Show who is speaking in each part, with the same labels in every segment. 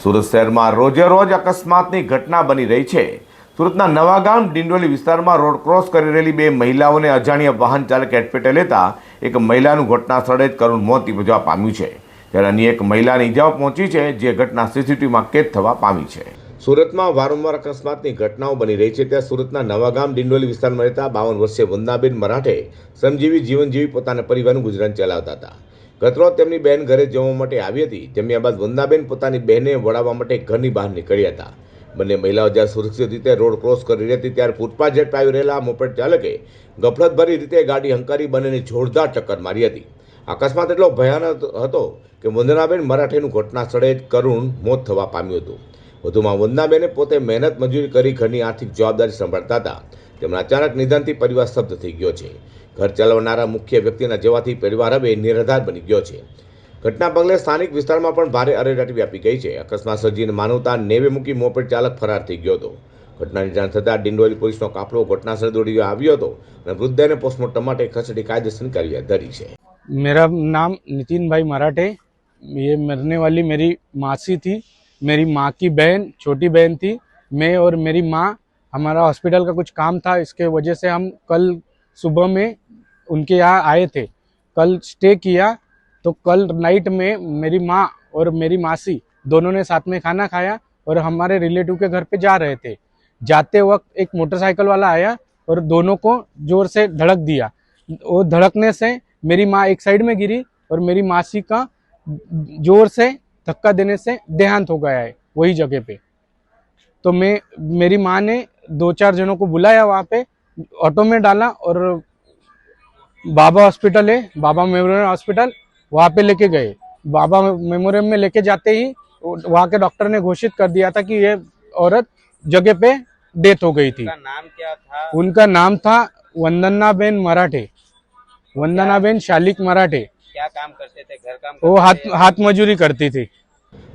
Speaker 1: સુરત શહેરમાં રોજે રોજ અકસ્માતની ઘટના બની રહી છે। સુરતના નવાગામ ડિંડોલી વિસ્તારમાં રોડ ક્રોસ કરી રહેલી બે મહિલાઓને અજાણ્યા વાહન ચાલકે અડફેટે લેતા એક મહિલાનું ઘટના સ્થળે જ કરુણ મોત નિપજવા પામ્યું છે, જ્યારે અન્ય એક મહિલાને ઈજાઓ પહોંચી છે, જે ઘટના સીસીટીવીમાં કેદ થવા પામી છે। સુરતમાં વારંવાર અકસ્માતની ઘટનાઓ બની રહી છે, ત્યાં સુરતના નવાગામ ડિંડોલી વિસ્તારમાં રહેતા 52 વર્ષીય વંદનાબેન મરાઠે શ્રમજીવી જીવન જીવી પોતાના પરિવારનું ગુજરાન ચલાવતા હતા। ગતરોજ તેમની બહેન ઘરે જવા માટે આવી હતી। જમ્યા બાદ વંદનાબેન પોતાની બહેનને વળાવવા માટે ઘરની બહાર નીકળ્યા હતા। બંને મહિલાઓ જ્યારે સુરક્ષિત રીતે રોડ ક્રોસ કરી રહી હતી ત્યારે ફૂટપાથ ઝડપે આવી રહેલા મોપેડ ચાલકે ગફલતભરી રીતે ગાડી હંકારી બંનેને જોરદાર ટક્કર મારી હતી। અકસ્માત એટલો ભયાનક હતો કે વંદનાબેન મરાઠેનું ઘટના સ્થળે જ કરુણ મોત થવા પામ્યું હતું। વધુમાં વંદનાબેને પોતે મહેનત મજૂરી કરી ઘરની આર્થિક જવાબદારી સંભાળતા હતા। તેમના અચાનક નિધનથી પરિવાર સ્તબ્ધ થઈ ગયો છે। ઘર ચલાવનારા મુખ્ય વ્યક્તિના જવાથી પરિવાર હવે નિરાધાર બની ગયો છે। ઘટના પગલે સ્થાનિક વિસ્તારમાં પણ ભારે અરેરાટી વ્યાપી ગઈ છે। અકસ્માત સર્જીને માનવતા નેવે મૂકી મોપેડ ચાલક ફરાર થઈ ગયો હતો। ઘટનાની જાણ થતાં ડિંડોલી પોલીસનો કાફલો ઘટનાસ્થળે દોડી આવ્યો હતો અને મૃતદેહને પોસ્ટમોર્ટમ માટે ખસેડી કાયદેસરની કાર્યવાહી ધરી છે।
Speaker 2: मेरा नाम नितिन भाई मराठे। ये मरने वाली मेरी मासी थी, मेरी माँ की बहन, छोटी बहन थी। मैं और मेरी माँ, हमारा हॉस्पिटल का कुछ काम था, इसके वजह से हम कल सुबह में उनके यहाँ आए थे। कल स्टे किया तो कल नाइट में मेरी माँ और मेरी मासी दोनों ने साथ में खाना खाया और हमारे रिलेटिव के घर पे जा रहे थे। जाते वक्त एक मोटरसाइकिल वाला आया और दोनों को जोर से धड़क दिया। वो धड़कने से मेरी माँ एक साइड में गिरी और मेरी मासी का जोर से धक्का देने से देहांत हो गया है वही जगह पे। तो मेरी माँ ने 2-4 जनों को बुलाया, वहाँ पे ऑटो में डाला और बाबा हॉस्पिटल है, बाबा मेमोरियल हॉस्पिटल, वहाँ पे लेके गए। बाबा मेमोरियल में लेके जाते ही वहाँ के डॉक्टर ने घोषित कर दिया था कि ये औरत जगह पे डेथ हो गई थी।
Speaker 3: उनका नाम क्या था?
Speaker 2: उनका नाम था वंदनाबेन मराठे, वंदनाबेन शालिक मराठे।
Speaker 3: क्या काम करते थे? घर काम
Speaker 2: वो
Speaker 3: करते थे?
Speaker 2: हाथ मजूरी करती थी।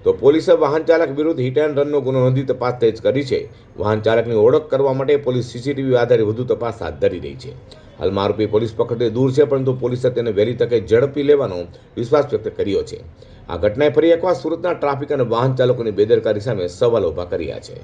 Speaker 1: તો પોલીસે વાહન ચાલક વિરુદ્ધ હિટ એન્ડ રનનો ગુનો નોંધી તપાસ તેજ કરી છે। વાહન ચાલકની ઓળખ કરવા માટે પોલીસ સીસીટીવી આધારે વધુ તપાસ હાથ ધરી રહી છે। હાલમાં આરોપી પોલીસ પકડે દૂર છે, પરંતુ પોલીસે તેને વહેલી તકે ઝડપી લેવાનો વિશ્વાસ વ્યક્ત કર્યો છે। આ ઘટનાએ ફરી એકવાર સુરતના ટ્રાફિક અને વાહન ચાલકોની બેદરકારી સામે સવાલો ઊભા કર્યા છે।